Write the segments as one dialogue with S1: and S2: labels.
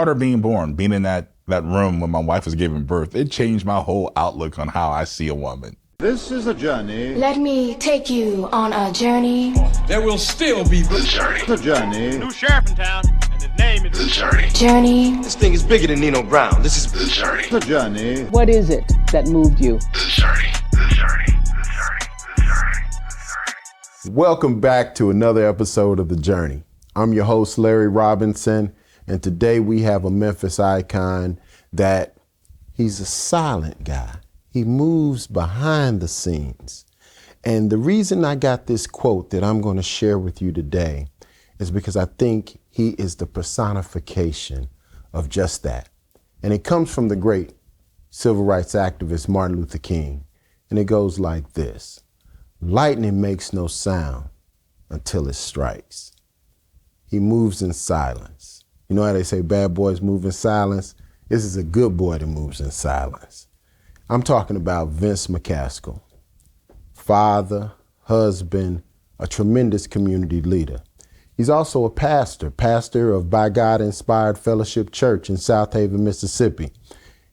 S1: Daughter being born, being in that room when my wife was giving birth, it changed my whole outlook on how I see a woman.
S2: This is a journey.
S3: Let me take you on a journey.
S4: There will still be the journey.
S2: The journey.
S5: New sheriff in town, and his name is
S4: The journey.
S3: Journey.
S6: This thing is bigger than Nino Brown. This is
S4: The journey.
S2: The journey.
S7: What is it that moved you?
S4: The journey. The journey. The journey. The journey. The journey.
S8: Welcome back to another episode of The Journey. I'm your host, Larry Robinson, and today we have a Memphis icon that he's a silent guy. He moves behind the scenes. And the reason I got this quote that I'm going to share with you today is because I think he is the personification of just that. And it comes from the great civil rights activist Martin Luther King. And it goes like this: lightning makes no sound until it strikes. He moves in silence. You know how they say bad boys move in silence? This is a good boy that moves in silence. I'm talking about Vince McCaskill, father, husband, a tremendous community leader. He's also a pastor of By God Inspired Fellowship Church in South Haven, Mississippi.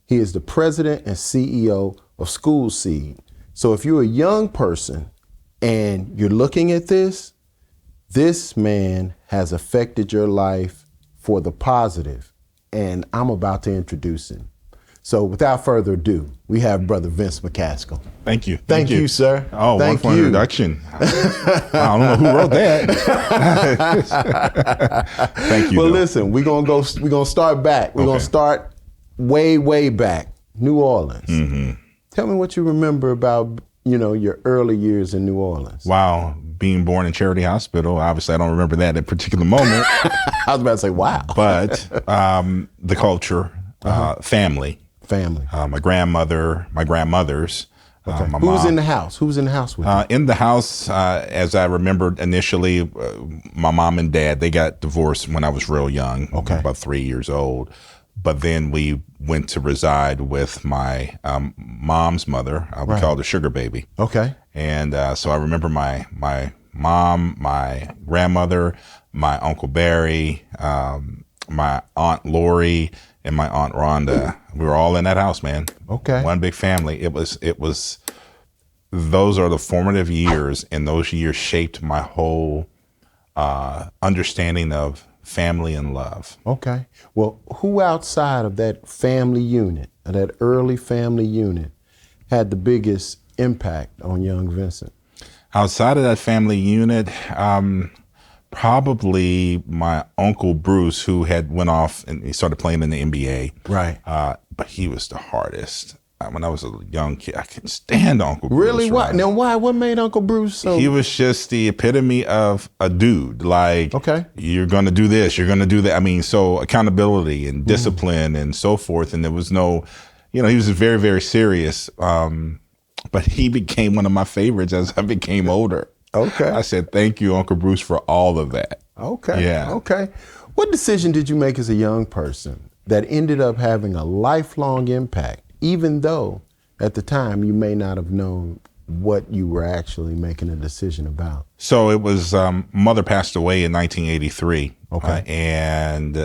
S8: He is the president and CEO of School Seed. So if you're a young person and you're looking at this man has affected your life for the positive, and I'm about to introduce him. So without further ado, we have Brother Vince McCaskill.
S1: Thank you.
S8: Thank you, sir.
S1: Oh,
S8: Thank
S1: wonderful introduction. I don't know who wrote that. Thank you.
S8: Well,
S1: though.
S8: listen, we're gonna start back. We're gonna start way back, New Orleans.
S1: Mm-hmm.
S8: Tell me what you remember about, your early years in New Orleans.
S1: Wow, being born in Charity Hospital. Obviously, I don't remember that at a particular moment.
S8: I was about to say, wow.
S1: But the culture, family. My grandmother, my grandmothers.
S8: Okay.
S1: My
S8: Who was
S1: mom.
S8: in the house? Who was in the house with you?
S1: In the house, as I remembered initially, my mom and dad, they got divorced when I was real young, about 3 years old. But then we went to reside with my mom's mother. We called her Sugar Baby.
S8: Okay.
S1: And so I remember my mom, my grandmother, my Uncle Barry, my Aunt Lori, and my Aunt Rhonda. We were all in that house, man.
S8: Okay.
S1: One big family. It was, those are the formative years, and those years shaped my whole understanding of family and love.
S8: Okay. Well, who outside of that family unit, that early family unit, had the biggest impact on young Vincent?
S1: Outside of that family unit, probably my Uncle Bruce, who had went off and he started playing in the NBA.
S8: Right.
S1: But he was the hardest. When I was a young kid, I couldn't stand Uncle Bruce.
S8: Really? Why?
S1: Right?
S8: Now, why? What made Uncle Bruce so?
S1: He was just the epitome of a dude. Like,
S8: okay,
S1: you're going to do this, you're going to do that. I mean, so accountability and discipline and so forth. And there was no, he was very, very serious. But he became one of my favorites as I became older.
S8: Okay.
S1: I said, thank you, Uncle Bruce, for all of that.
S8: Okay.
S1: Yeah.
S8: Okay. What decision did you make as a young person that ended up having a lifelong impact, even though at the time you may not have known what you were actually making a decision about?
S1: So it was, mother passed away in 1983.
S8: Okay.
S1: And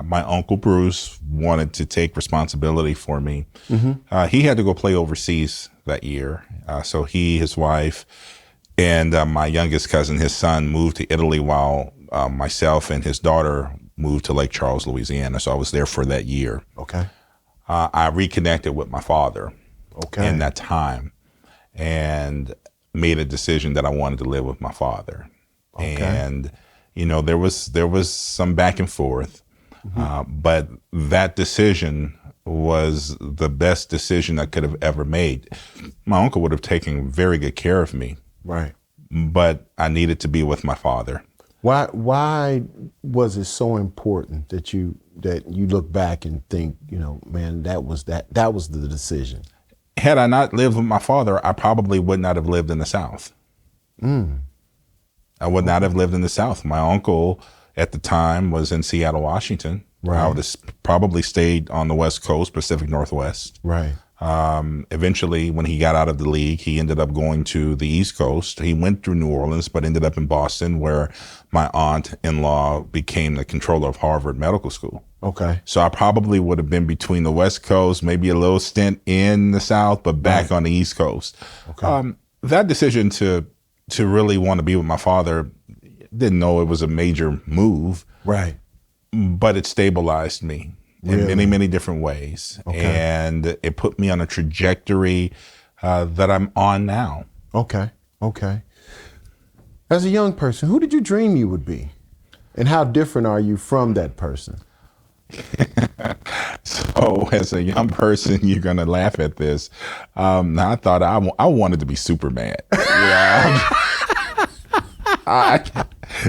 S1: my Uncle Bruce wanted to take responsibility for me. Mm-hmm. He had to go play overseas that year. So he, his wife, and my youngest cousin, his son, moved to Italy while myself and his daughter moved to Lake Charles, Louisiana. So I was there for that year.
S8: Okay.
S1: I reconnected with my father in that time and made a decision that I wanted to live with my father. Okay. And, there was some back and forth, but that decision was the best decision I could have ever made. My uncle would have taken very good care of me.
S8: Right.
S1: But I needed to be with my father.
S8: Why was it so important that you look back and think, man, that was the decision?
S1: Had I not lived with my father, I probably would not have lived in the South. I would not have lived in the South. My uncle at the time was in Seattle, Washington. Right. I would have probably stayed on the West Coast, Pacific Northwest.
S8: Right.
S1: Eventually, when he got out of the league, he ended up going to the East Coast. He went through New Orleans, but ended up in Boston, where my aunt-in-law became the controller of Harvard Medical School.
S8: Okay.
S1: So I probably would have been between the West Coast, maybe a little stint in the South, but back on the East Coast.
S8: Okay.
S1: That decision to really want to be with my father, didn't know it was a major move.
S8: Right.
S1: But it stabilized me in many, many different ways.
S8: Okay.
S1: And it put me on a trajectory that I'm on now.
S8: Okay. Okay. As a young person, who did you dream you would be? And how different are you from that person?
S1: So as a young person, you're going to laugh at this. I thought I wanted to be Superman. Yeah.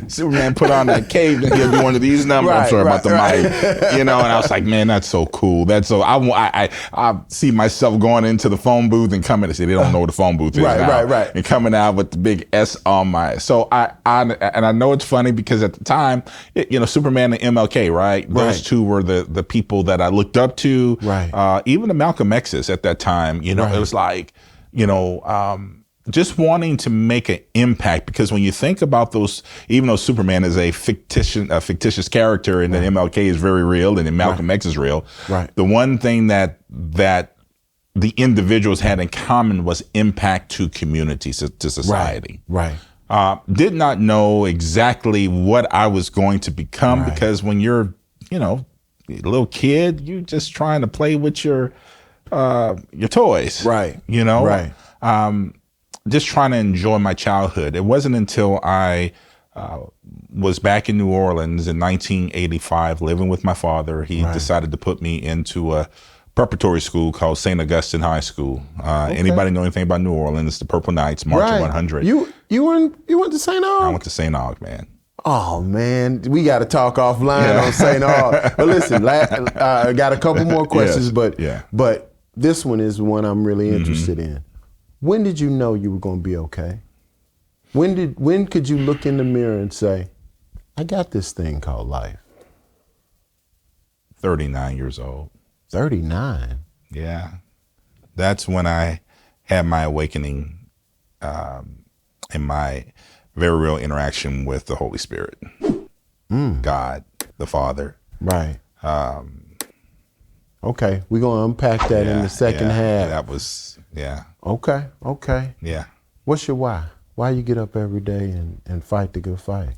S1: Superman put on that cape and he'll do one of these numbers. I'm sorry about the mic, and I was like, man, that's so cool. That's so I see myself going into the phone booth and coming to say they don't know what the phone booth is now, and coming out with the big S on my. So I know it's funny because at the time, Superman and MLK, right? Those two were the people that I looked up to.
S8: Right.
S1: Even the Malcolm X's at that time, it was like, just wanting to make an impact, because when you think about those, even though Superman is a fictitious character, and then MLK is very real, and then Malcolm X is real, the one thing that the individuals had in common was impact to communities, to society.
S8: Right.
S1: Did not know exactly what I was going to become, because when you're, a little kid, you're just trying to play with your toys. Right. Just trying to enjoy my childhood. It wasn't until I was back in New Orleans in 1985, living with my father. He decided to put me into a preparatory school called St. Augustine High School. Anybody know anything about New Orleans? The Purple Knights, March of 100.
S8: You went to St. Aug?
S1: I went to St. Aug, man.
S8: Oh, man, we got to talk offline on St. Aug. But listen, I got a couple more questions, but this one is one I'm really interested in. When did you know you were going to be okay? When could you look in the mirror and say, I got this thing called life?
S1: 39 years old.
S8: 39?
S1: Yeah. That's when I had my awakening in my very real interaction with the Holy Spirit. God, the Father.
S8: Right. Okay, we're going to unpack that in the second half.
S1: That was,
S8: Okay.
S1: Yeah.
S8: What's your why? Why you get up every day and fight the good fight?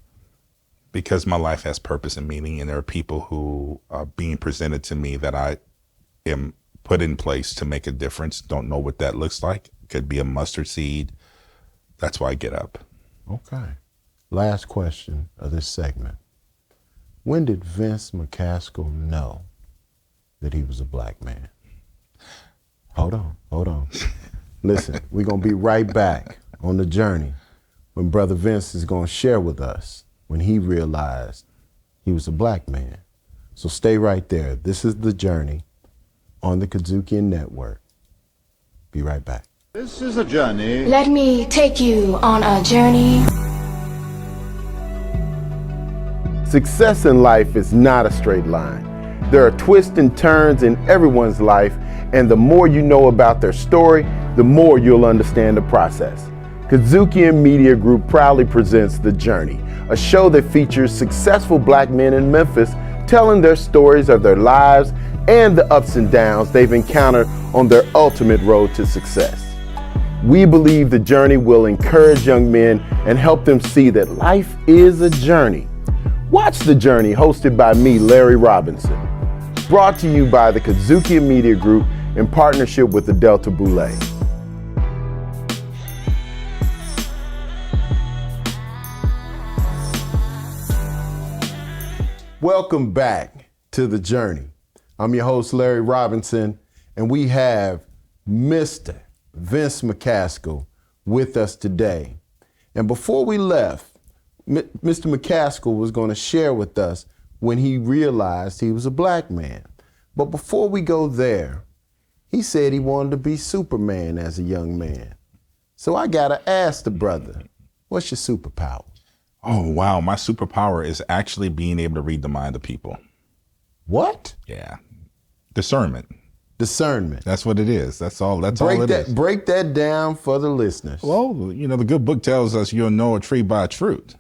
S1: Because my life has purpose and meaning, and there are people who are being presented to me that I am put in place to make a difference. Don't know what that looks like. Could be a mustard seed. That's why I get up.
S8: Okay. Last question of this segment. When did Vince McCaskill know that he was a black man? Hold on. Listen, we're going to be right back on the journey when Brother Vince is going to share with us when he realized he was a black man. So stay right there. This is The Journey on the Kazukian Network. Be right back.
S2: This is a journey.
S3: Let me take you on a journey.
S8: Success in life is not a straight line. There are twists and turns in everyone's life, and the more you know about their story, the more you'll understand the process. Kazukian Media Group proudly presents The Journey, a show that features successful black men in Memphis telling their stories of their lives and the ups and downs they've encountered on their ultimate road to success. We believe The Journey will encourage young men and help them see that life is a journey. Watch The Journey, hosted by me, Larry Robinson. Brought to you by the Kazukian Media Group in partnership with the Delta Boulay. Welcome back to The Journey. I'm your host, Larry Robinson, and we have Mr. Vince McCaskill with us today. And before we left, Mr. McCaskill was going to share with us when he realized he was a black man. But before we go there, he said he wanted to be Superman as a young man. So I got to ask the brother, what's your superpower?
S1: Oh, wow. My superpower is actually being able to read the mind of people.
S8: What?
S1: Yeah. Discernment.
S8: Discernment.
S1: That's what it is. That's all it is.
S8: Break that down for the listeners.
S1: Well, the good book tells us you'll know a tree by its fruit.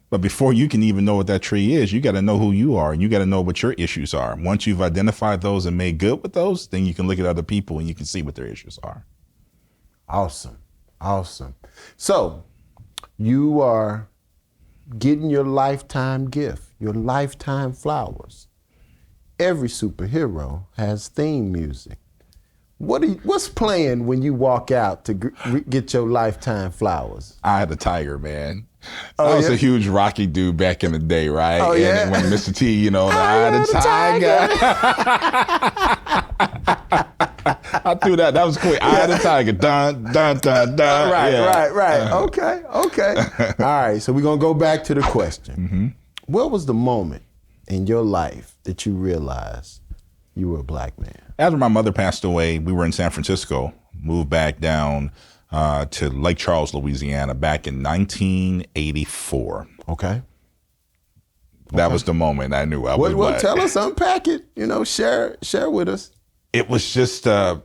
S1: But before you can even know what that tree is, you got to know who you are, and you got to know what your issues are. Once you've identified those and made good with those, then you can look at other people and you can see what their issues are.
S8: Awesome. So you are getting your lifetime gift, your lifetime flowers. Every superhero has theme music. What's playing when you walk out to get your lifetime flowers?
S1: Eye of the Tiger, man. I was a huge Rocky dude back in the day, right?
S8: Oh, yeah.
S1: And when Mr. T, the Eye of the Tiger. I threw that. That was quick. Eye of the Tiger. Dun, dun, dun, dun.
S8: Right. Okay. All right. So we're going to go back to the question.
S1: Mm-hmm.
S8: What was the moment in your life that you realized you were a black man?
S1: After my mother passed away, we were in San Francisco, moved back down to Lake Charles, Louisiana, back in 1984.
S8: Okay.
S1: That was the moment I knew I was black.
S8: Well, tell us, unpack it. Share with us.
S1: It was just a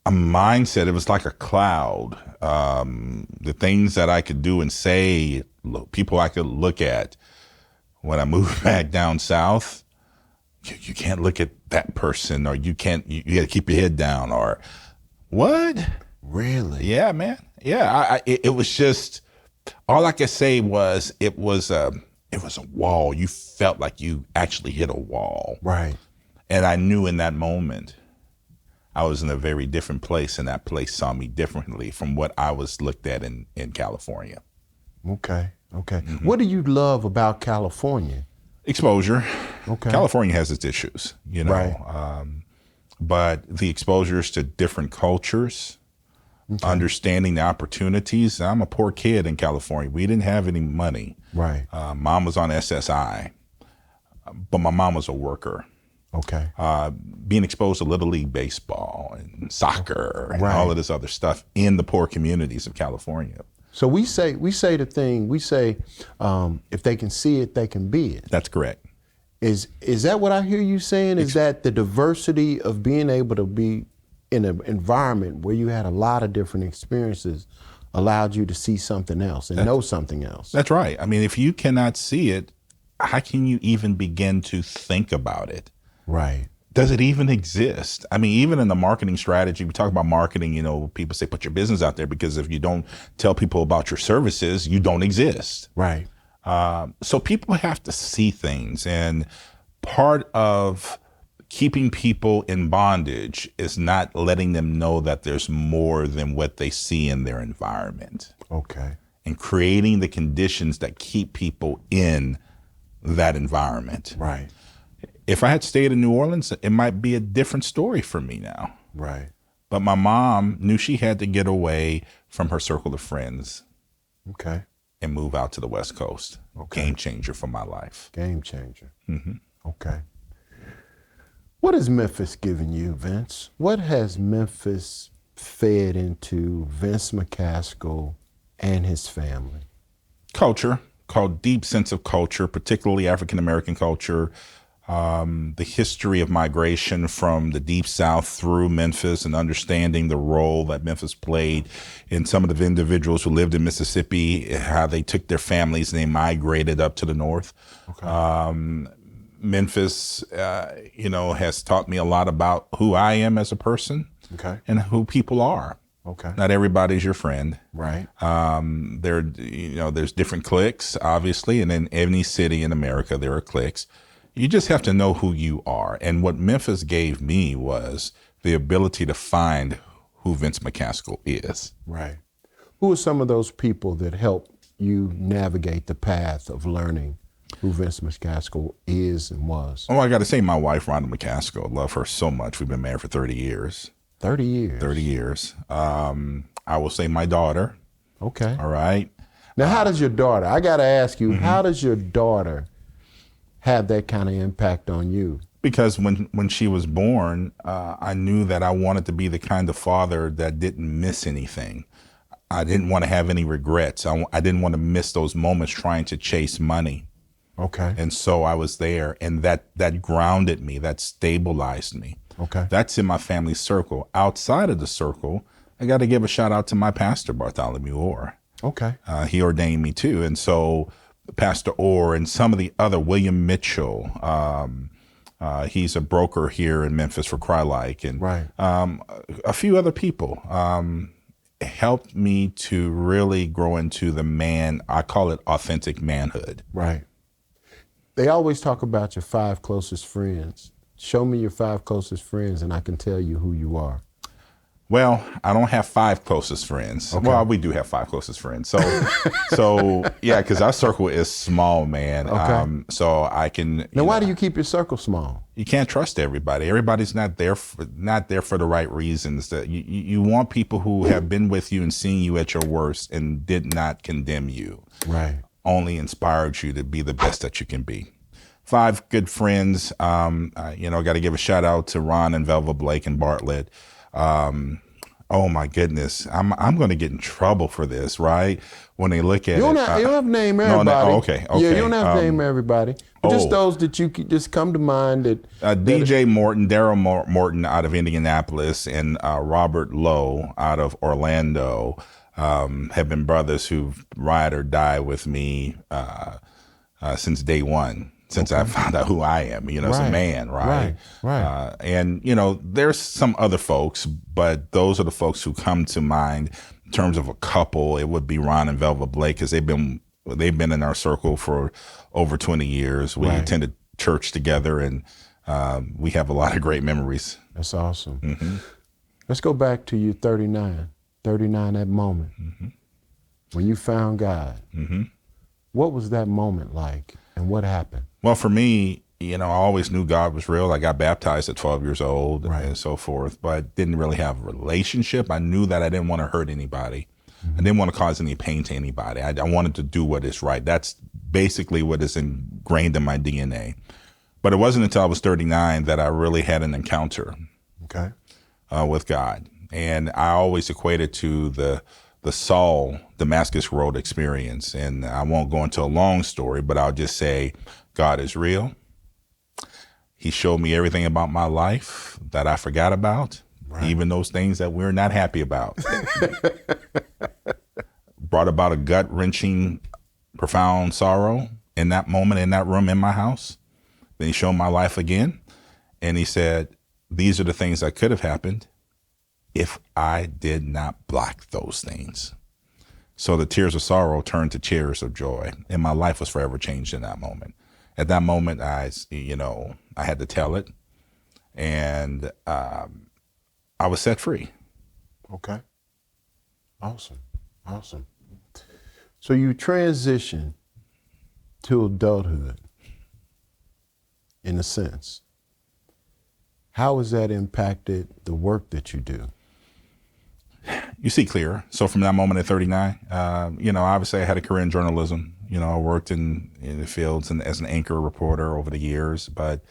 S1: mindset. It was like a cloud. The things that I could do and say, people I could look at. When I moved back down south, you can't look at that person, or you got to keep your head down, or what?
S8: Really?
S1: Yeah, man. Yeah, it was just, all I could say was it was a wall. You felt like you actually hit a wall.
S8: Right.
S1: And I knew in that moment I was in a very different place, and that place saw me differently from what I was looked at in California.
S8: Okay.
S1: Mm-hmm.
S8: What do you love about California?
S1: Exposure.
S8: Okay.
S1: California has its issues,
S8: Right.
S1: But the exposures to different cultures, understanding the opportunities. I'm a poor kid in California. We didn't have any money.
S8: Right.
S1: Mom was on SSI, but my mom was a worker.
S8: Okay.
S1: Being exposed to Little League baseball and soccer and
S8: Right.
S1: all of this other stuff in the poor communities of California.
S8: So we say if they can see it, they can be it.
S1: That's correct.
S8: Is that what I hear you saying? Is that the diversity of being able to be in an environment where you had a lot of different experiences allowed you to see something else and know something else?
S1: That's right. I mean, if you cannot see it, how can you even begin to think about it?
S8: Right.
S1: Does it even exist? I mean, even in the marketing strategy, we talk about marketing, people say put your business out there, because if you don't tell people about your services, you don't exist.
S8: Right.
S1: So people have to see things. And part of keeping people in bondage is not letting them know that there's more than what they see in their environment.
S8: Okay.
S1: And creating the conditions that keep people in that environment.
S8: Right.
S1: If I had stayed in New Orleans, it might be a different story for me now.
S8: Right.
S1: But my mom knew she had to get away from her circle of friends.
S8: Okay.
S1: And move out to the West Coast.
S8: Okay.
S1: Game changer for my life.
S8: Game changer.
S1: Mm-hmm.
S8: Okay. What has Memphis given you, Vince? What has Memphis fed into Vince McCaskill and his family?
S1: Culture, called deep sense of culture, particularly African-American culture. The history of migration from the Deep South through Memphis, and understanding the role that Memphis played in some of the individuals who lived in Mississippi, how they took their families and they migrated up to the north. Okay. Memphis, has taught me a lot about who I am as a person. Okay. And who people are. Okay. Not everybody's your friend. Right. There's different cliques, obviously, and in any city in America, there are cliques. You just have to know who you are. And what Memphis gave me was the ability to find who Vince McCaskill is.
S8: Right. Who are some of those people that help you navigate the path of learning who Vince McCaskill is and was?
S1: Oh, I got to say, my wife, Rhonda McCaskill, love her so much. We've been married for 30 years.
S8: 30 years?
S1: 30 years. I will say my daughter.
S8: Okay.
S1: All right.
S8: Now, how does your daughter, I got to ask you, how does your daughter have that kind of impact on you?
S1: Because when she was born, I knew that I wanted to be the kind of father that didn't miss anything. I didn't want to have any regrets. I didn't want to miss those moments trying to chase money.
S8: Okay.
S1: And so I was there, and that grounded me, that stabilized me.
S8: Okay.
S1: That's in my family circle. Outside of the circle, I got to give a shout out to my pastor, Bartholomew Orr.
S8: Okay.
S1: He ordained me too. And so Pastor Orr and some of the other, William Mitchell, he's a broker here in Memphis for Crylike, and
S8: Right.
S1: A few other people helped me to really grow into the man, I call it authentic manhood.
S8: Right. They always talk about your 5 closest friends. Show me your 5 closest friends and I can tell you who you are.
S1: Well, I don't have 5 closest friends.
S8: Okay.
S1: Well, we do have 5 closest friends. So yeah, because our circle is small, man.
S8: Okay.
S1: So I can.
S8: Now, why do you keep your circle small?
S1: You can't trust everybody. Everybody's not there for the right reasons. That you want people who have been with you and seen you at your worst and did not condemn you.
S8: Right.
S1: Only inspired you to be the best that you can be. 5 good friends. Got to give a shout out to Ron and Velva Blake and Bartlett. Oh my goodness, I'm going to get in trouble for this, right? When they look at
S8: you don't
S1: it,
S8: have to name everybody.
S1: Okay.
S8: Yeah, you don't have to name everybody. But just
S1: oh.
S8: those that you could just come to mind.
S1: DJ Morton, Daryl Morton out of Indianapolis, and Robert Lowe out of Orlando have been brothers who've ride or die with me since day one. Since I found out who I am, as a man, right?
S8: Right.
S1: And there's some other folks, but those are the folks who come to mind in terms of a couple. It would be Ron and Velva Blake, because they've been in our circle for over 20 years. We attended church together, and we have a lot of great memories.
S8: That's awesome.
S1: Mm-hmm.
S8: Let's go back to you, 39, that moment when you found God.
S1: Mm-hmm.
S8: What was that moment like, and what happened?
S1: Well, for me, I always knew God was real. I got baptized at 12 years old and so forth, but didn't really have a relationship. I knew that I didn't want to hurt anybody. I didn't want to cause any pain to anybody. I wanted to do what is right. That's basically what is ingrained in my DNA. But it wasn't until I was 39 that I really had an encounter with God. And I always equated to the Saul Damascus Road experience. And I won't go into a long story, but I'll just say God is real. He showed me everything about my life that I forgot about, even those things that we're not happy about. Brought about a gut-wrenching, profound sorrow in that moment, in that room, in my house. Then he showed my life again. And he said, these are the things that could have happened if I did not block those things. So the tears of sorrow turned to tears of joy, and my life was forever changed in that moment. At that moment, I had to tell it, and I was set free.
S8: Okay. Awesome. So you transition to adulthood, in a sense. How has that impacted the work that you do?
S1: You see clear. So from that moment at 39, obviously I had a career in journalism. I worked in the fields and as an anchor reporter over the years, but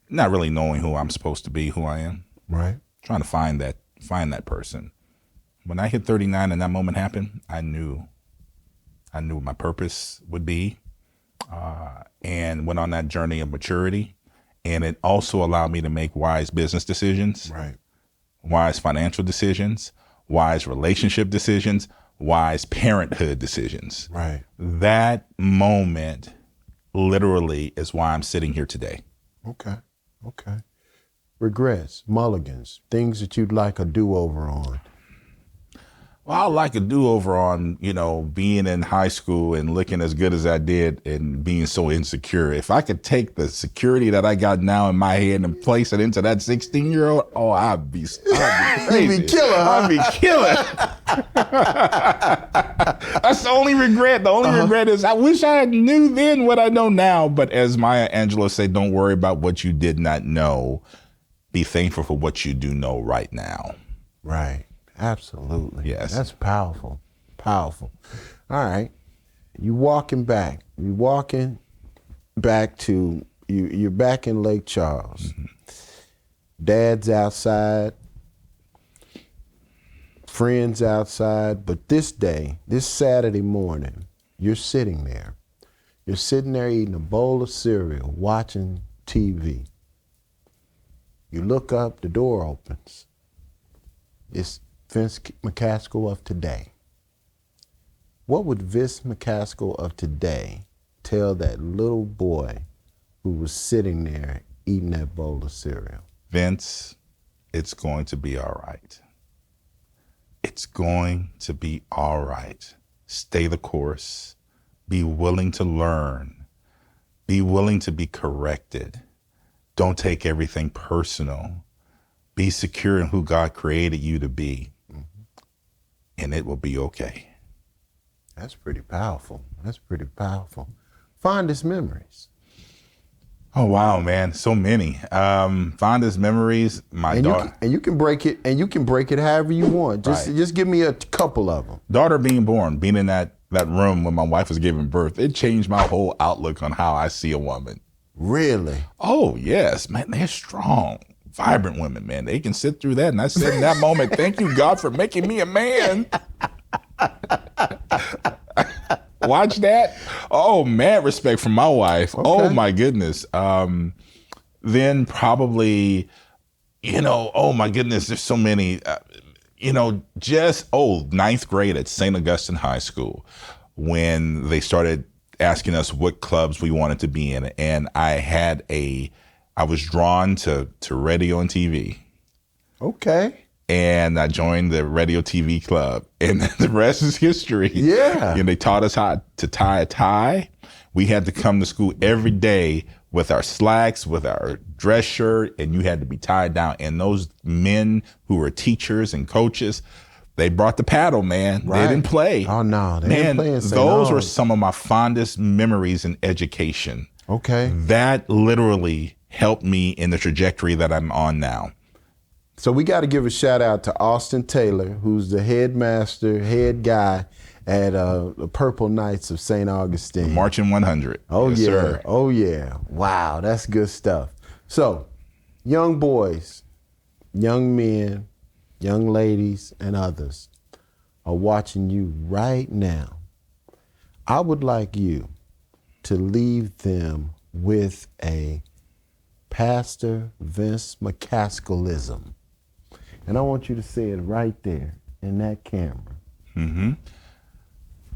S1: not really knowing who I'm supposed to be, who I am.
S8: Right.
S1: Trying to find that person. When I hit 39 and that moment happened, I knew what my purpose would be, and went on that journey of maturity. And it also allowed me to make wise business decisions.
S8: Right.
S1: Wise financial decisions, wise relationship decisions, wise parenthood decisions.
S8: Right.
S1: That moment literally is why I'm sitting here today.
S8: Okay. Regrets, mulligans, things that you'd like a do-over on.
S1: Well, I'd like a do-over on, being in high school and looking as good as I did and being so insecure. If I could take the security that I got now in my head and place it into that 16-year-old, I'd be crazy.
S8: You'd be killer, huh?
S1: I'd be killer. That's the only regret. The only regret is I wish I knew then what I know now. But as Maya Angelou said, don't worry about what you did not know. Be thankful for what you do know right now.
S8: Right. Absolutely.
S1: Yes.
S8: That's powerful. All right. You're walking back to, you're back in Lake Charles. Mm-hmm. Dad's outside, friends outside, but this Saturday morning, you're sitting there You're sitting there eating a bowl of cereal, watching TV. You look up, the door opens. It's Vince McCaskill of today. What would Vince McCaskill of today tell that little boy who was sitting there eating that bowl of cereal?
S1: Vince, it's going to be all right. It's going to be all right. Stay the course. Be willing to learn. Be willing to be corrected. Don't take everything personal. Be secure in who God created you to be. And it will be okay.
S8: That's pretty powerful. That's pretty powerful. Fondest memories.
S1: Oh wow, man, so many. Fondest memories. My daughter.
S8: And you can break it. And you can break it however you want. Just give me a couple of them.
S1: Daughter being born, being in that room when my wife was giving birth, it changed my whole outlook on how I see a woman.
S8: Really?
S1: Oh yes, man. They're strong, vibrant women, man. They can sit through that. And I said in that moment, thank you, God, for making me a man. Watch that. Oh, mad respect from my wife. Okay. Oh my goodness. Then probably, oh my goodness, there's so many, ninth grade at St. Augustine High School when they started asking us what clubs we wanted to be in. And I was drawn to radio and TV. Okay. And I joined the radio TV club, and the rest is history. Yeah. And they taught us how to tie a tie. We had to come to school every day with our slacks, with our dress shirt, and you had to be tied down. And those men who were teachers and coaches, they brought the paddle, man. Right. They didn't play.
S8: Oh, no. They didn't play.
S1: Those were some of my fondest memories in education. Okay. That literally helped me in the trajectory that I'm on now.
S8: So we got to give a shout out to Austin Taylor, who's the head guy at the Purple Knights of St. Augustine.
S1: Marching 100.
S8: Oh,
S1: yes,
S8: yeah.
S1: Sir.
S8: Oh, yeah. Wow, that's good stuff. So, young boys, young men, young ladies, and others are watching you right now. I would like you to leave them with a Pastor Vince McCaskillism. And I want you to say it right there in that camera. Mm-hmm.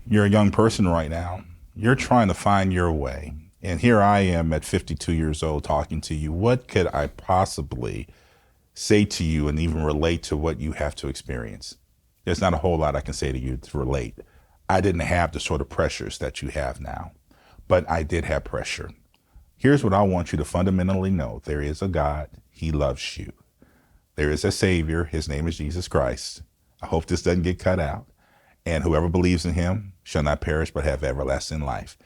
S1: You're a young person right now. You're trying to find your way. And here I am at 52 years old talking to you. What could I possibly say to you and even relate to what you have to experience? There's not a whole lot I can say to you to relate. I didn't have the sort of pressures that you have now, but I did have pressure. Here's what I want you to fundamentally know. There is a God. He loves you. There is a Savior. His name is Jesus Christ. I hope this doesn't get cut out. And whoever believes in him shall not perish but have everlasting life.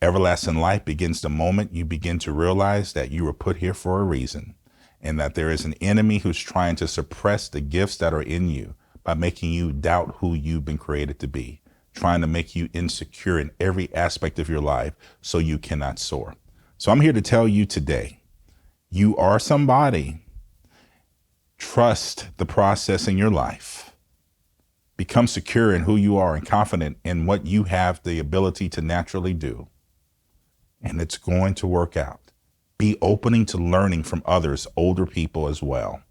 S1: Everlasting life begins the moment you begin to realize that you were put here for a reason and that there is an enemy who's trying to suppress the gifts that are in you by making you doubt who you've been created to be, trying to make you insecure in every aspect of your life so you cannot soar. So I'm here to tell you today, you are somebody. Trust the process in your life. Become secure in who you are and confident in what you have the ability to naturally do. And it's going to work out. Be opening to learning from others, older people as well.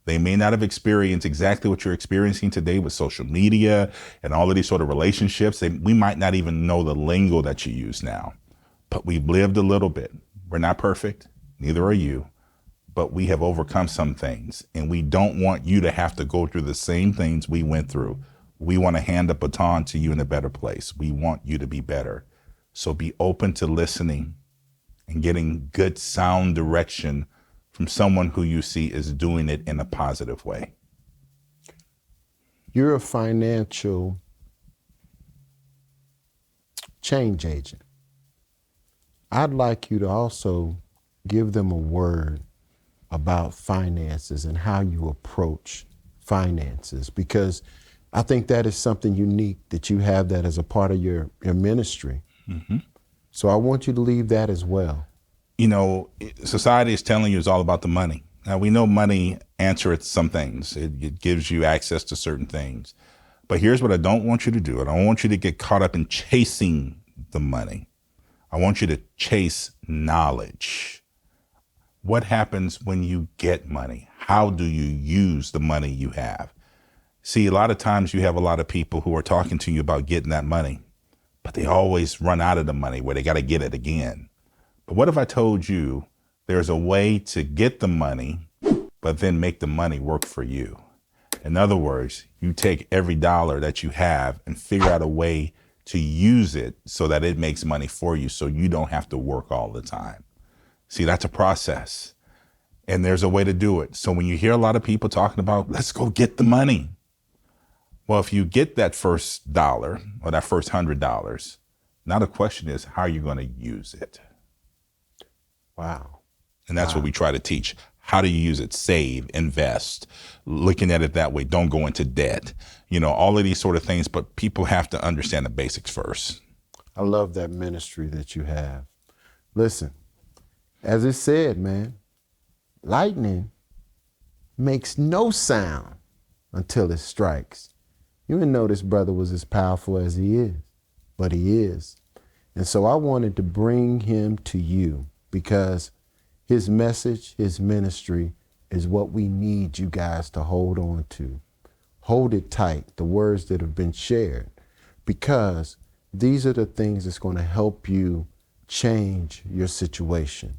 S1: They may not have experienced exactly what you're experiencing today with social media and all of these sort of relationships. We might not even know the lingo that you use now, but we've lived a little bit. We're not perfect. Neither are you. But we have overcome some things, and we don't want you to have to go through the same things we went through. We want to hand the baton to you in a better place. We want you to be better. So be open to listening and getting good, sound direction from someone who you see is doing it in a positive way.
S8: You're a financial change agent. I'd like you to also give them a word about finances and how you approach finances, because I think that is something unique that you have that as a part of your ministry. Mm-hmm. So I want you to leave that as well.
S1: Society is telling you it's all about the money. Now, we know money answers some things. It gives you access to certain things. But here's what I don't want you to do. I don't want you to get caught up in chasing the money. I want you to chase knowledge. What happens when you get money? How do you use the money you have? See, a lot of times you have a lot of people who are talking to you about getting that money, but they always run out of the money where they got to get it again. But what if I told you there's a way to get the money, but then make the money work for you? In other words, you take every dollar that you have and figure out a way to use it so that it makes money for you so you don't have to work all the time. See, that's a process. And there's a way to do it. So when you hear a lot of people talking about, let's go get the money. Well, if you get that first dollar or that first $100, now the question is, how are you going to use it?
S8: Wow.
S1: And that's what we try to teach. How do you use it? Save, invest, looking at it that way. Don't go into debt, all of these sort of things. But people have to understand the basics first.
S8: I love that ministry that you have. Listen, as it said, man, lightning makes no sound until it strikes. You didn't know this brother was as powerful as he is, but he is. And so I wanted to bring him to you because his message, his ministry is what we need you guys to hold on to. Hold it tight, the words that have been shared, because these are the things that's going to help you change your situation,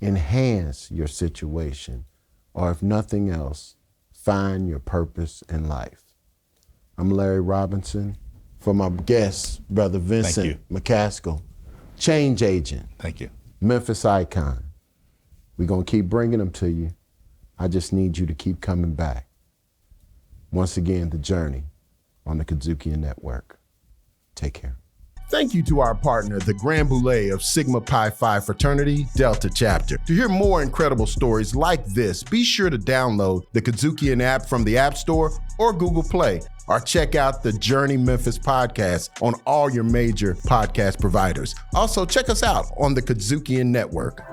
S8: enhance your situation, or if nothing else, find your purpose in life. I'm Larry Robinson. For my guest, Brother Vincent McCaskill, change agent.
S1: Thank you.
S8: Memphis icon. We're going to keep bringing them to you. I just need you to keep coming back. Once again, the journey on the Kazukian Network. Take care. Thank you to our partner, the Grand Boulé of Sigma Pi Phi Fraternity Delta Chapter. To hear more incredible stories like this, be sure to download the Kazukian app from the App Store or Google Play, or check out the Journey Memphis podcast on all your major podcast providers. Also, check us out on the Kazukian Network.